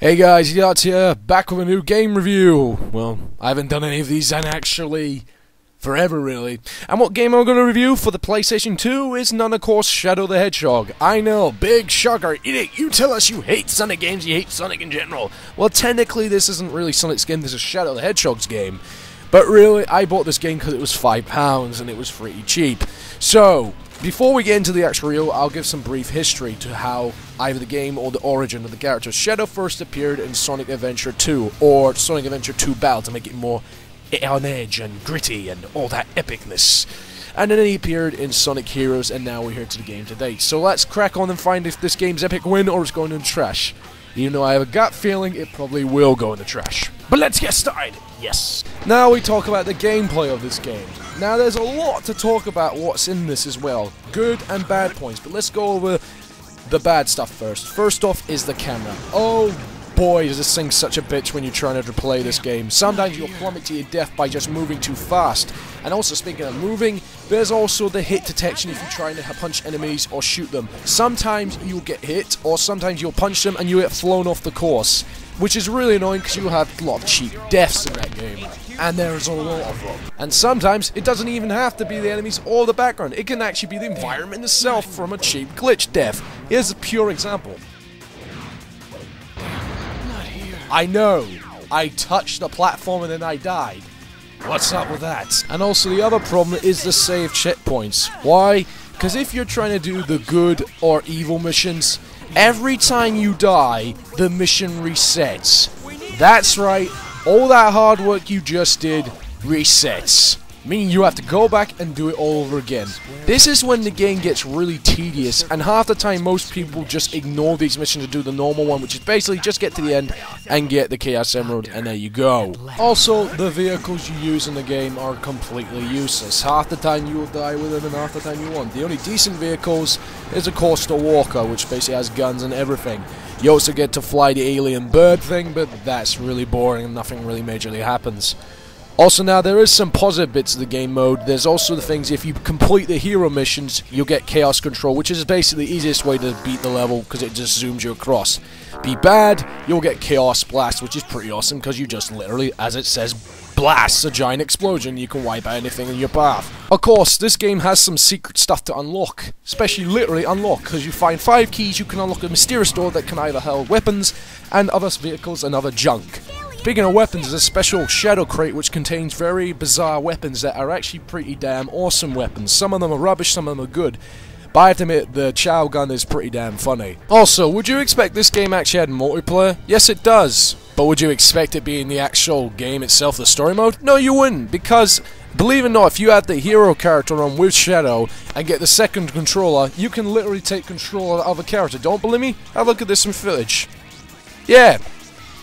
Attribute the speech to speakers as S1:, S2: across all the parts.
S1: Hey guys, Edictarts here, back with a new game review. Well, I haven't done any of these in actually forever really. And what game I'm going to review for the PlayStation 2 is none of course Shadow the Hedgehog. I know, big shocker, Edic, you tell us you hate Sonic games, you hate Sonic in general. Well, technically this isn't really Sonic's game, this is Shadow the Hedgehog's game. But really, I bought this game because it was £5 and it was pretty cheap. So, before we get into the actual review, I'll give some brief history to how either the game or the origin of the character. Shadow first appeared in Sonic Adventure 2, or Sonic Adventure 2 Battle to make it more on edge and gritty and all that epicness. And then he appeared in Sonic Heroes, and now we're here to the game today. So let's crack on and find if this game's epic win or it's going in the trash. Even though I have a gut feeling it probably will go in the trash. But let's get started! Yes! Now we talk about the gameplay of this game. Now there's a lot to talk about what's in this as well. Good and bad points, but let's go over the bad stuff first. First off is the camera. Oh boy, does this thing such a bitch when you're trying to play this game. Sometimes you'll plummet to your death by just moving too fast. And also, speaking of moving, there's also the hit detection if you're trying to punch enemies or shoot them. Sometimes you'll get hit, or sometimes you'll punch them and you get flown off the course. Which is really annoying because you have a lot of cheap deaths in that game. And there's a lot of them. And sometimes it doesn't even have to be the enemies or the background. It can actually be the environment itself from a cheap glitch death. Here's a pure example. I know, I touched the platform and then I died. What's up with that? And also the other problem is the save checkpoints. Why? Because if you're trying to do the good or evil missions, every time you die, the mission resets. That's right, all that hard work you just did resets. Meaning you have to go back and do it all over again. This is when the game gets really tedious, and half the time most people just ignore these missions and do the normal one, which is basically just get to the end and get the Chaos Emerald, and there you go. Also, the vehicles you use in the game are completely useless. Half the time you will die with them and half the time you won't. The only decent vehicles is of course the Walker, which basically has guns and everything. You also get to fly the alien bird thing, but that's really boring and nothing really majorly happens. Also now, there is some positive bits of the game mode. There's also the things, if you complete the hero missions, you'll get Chaos Control, which is basically the easiest way to beat the level, because it just zooms you across. Be bad, you'll get Chaos Blast, which is pretty awesome, because you just literally, as it says, blast a giant explosion, you can wipe out anything in your path. Of course, this game has some secret stuff to unlock, especially literally unlock, because you find 5 keys, you can unlock a mysterious door that can either hold weapons, and other vehicles, and other junk. Speaking of weapons, there's a special Shadow Crate which contains very bizarre weapons that are actually pretty damn awesome weapons. Some of them are rubbish, some of them are good. But I have to admit, the Chow Gun is pretty damn funny. Also, would you expect this game actually had multiplayer? Yes, it does. But would you expect it being the actual game itself, the story mode? No, you wouldn't, because believe it or not, if you had the hero character on with Shadow and get the second controller, you can literally take control of the other character. Don't believe me? Have a look at this in footage. Yeah.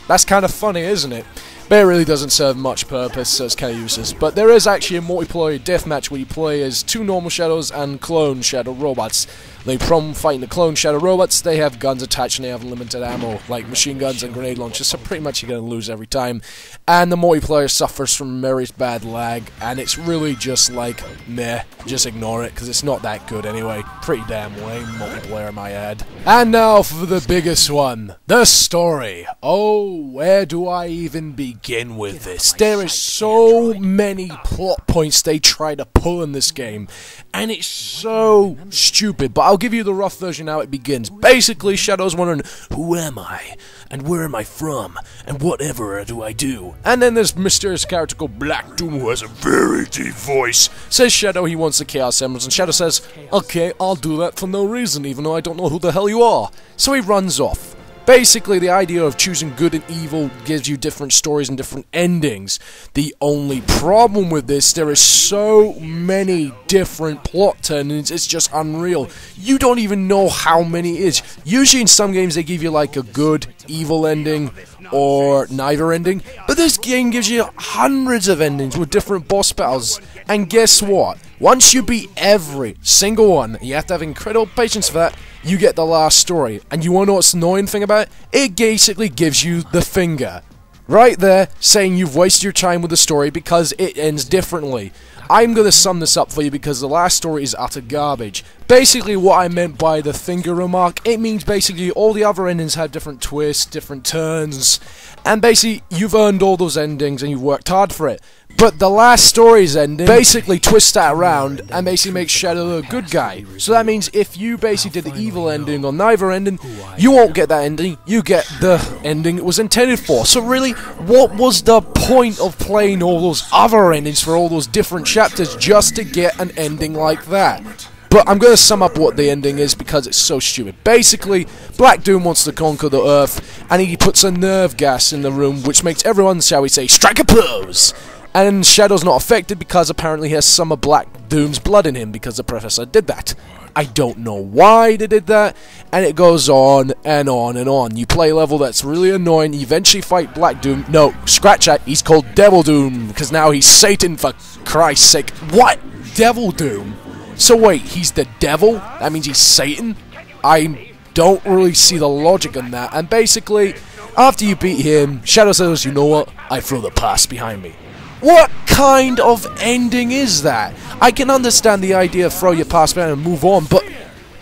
S1: That's kind of funny, isn't it? But it really doesn't serve much purpose, so it's kind of useless. But there is actually a multiplayer deathmatch where you play as 2 normal Shadows and clone Shadow robots. The problem fighting the clone Shadow robots, they have guns attached and they have limited ammo, like machine guns and grenade launchers, so pretty much you're going to lose every time. And the multiplayer suffers from very bad lag, and it's really just like, meh, just ignore it, because it's not that good anyway. Pretty damn lame multiplayer, might add. And now for the biggest one, the story. Oh, where do I even begin with this? There is so many plot points they try to pull in this game, and it's so stupid, but I'll give you the rough version how it begins. Basically, Shadow's wondering, who am I? And where am I from? And whatever do I do? And then this mysterious character called Black Doom, who has a very deep voice, says Shadow he wants the Chaos Emeralds, and Shadow says, okay, I'll do that for no reason, even though I don't know who the hell you are. So he runs off. Basically, the idea of choosing good and evil gives you different stories and different endings. The only problem with this, there is so many different plot turnings, it's just unreal. You don't even know how many it is. Usually in some games they give you like a good, evil ending, or neither ending. But this game gives you hundreds of endings with different boss battles. And guess what? Once you beat every single one, you have to have incredible patience for that, you get the last story. And you wanna know what's the annoying thing about it? It basically gives you the finger. right there saying you've wasted your time with the story because it ends differently. I'm going to sum this up for you because the last story is utter garbage. Basically what I meant by the finger remark, it means basically all the other endings have different twists, different turns, and basically you've earned all those endings and you've worked hard for it. But the last story's ending basically twists that around and basically makes Shadow the good guy. So that means if you basically did the evil ending or neither ending, you won't get that ending, you get the ending it was intended for. So really, what was the point of playing all those other endings for all those different chapters just to get an ending like that? But I'm going to sum up what the ending is because it's so stupid. Basically, Black Doom wants to conquer the Earth, and he puts a nerve gas in the room, which makes everyone, shall we say, strike a pose! And Shadow's not affected because apparently he has some of Black Doom's blood in him because the Professor did that. I don't know why they did that, and it goes on and on and on. You play a level that's really annoying, you eventually fight Black Doom. No, scratch that, he's called Devil Doom, because now he's Satan, for Christ's sake. What? Devil Doom? So wait, he's the devil? That means he's Satan? I don't really see the logic in that, and basically, after you beat him, Shadow says, you know what, I throw the past behind me. What kind of ending is that? I can understand the idea of throw your past behind and move on, but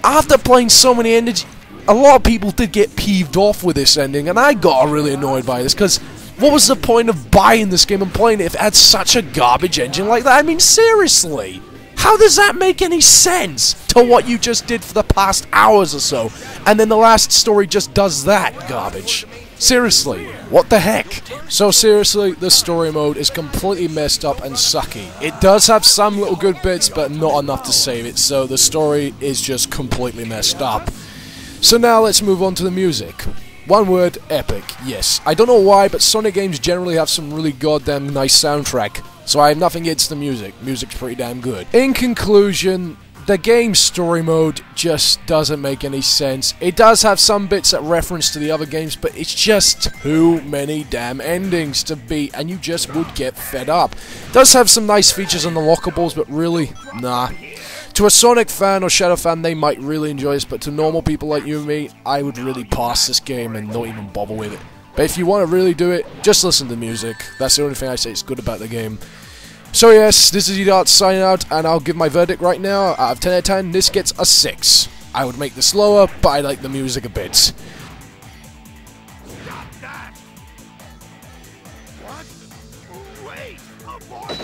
S1: after playing so many endings, a lot of people did get peeved off with this ending, and I got really annoyed by this, because what was the point of buying this game and playing it if it had such a garbage engine like that? I mean, seriously, how does that make any sense to what you just did for the past hours or so, and then the last story just does that garbage? Seriously, what the heck? So seriously, the story mode is completely messed up and sucky. It does have some little good bits, but not enough to save it, so the story is just completely messed up. So now let's move on to the music. One word, epic, yes. I don't know why, but Sonic games generally have some really goddamn nice soundtrack, so I have nothing against the music. Music's pretty damn good. In conclusion, the game's story mode just doesn't make any sense. It does have some bits that reference to the other games, but it's just too many damn endings to beat, and you just would get fed up. It does have some nice features on the lockables, but really, nah. To a Sonic fan or Shadow fan, they might really enjoy this, but to normal people like you and me, I would really pass this game and not even bother with it. But if you want to really do it, just listen to the music. That's the only thing I say is good about the game. So yes, this is Edictarts signing out, and I'll give my verdict right now. Out of 10 out of 10, this gets a 6. I would make this lower, but I like the music a bit.
S2: Stop that! What? Wait! Abort!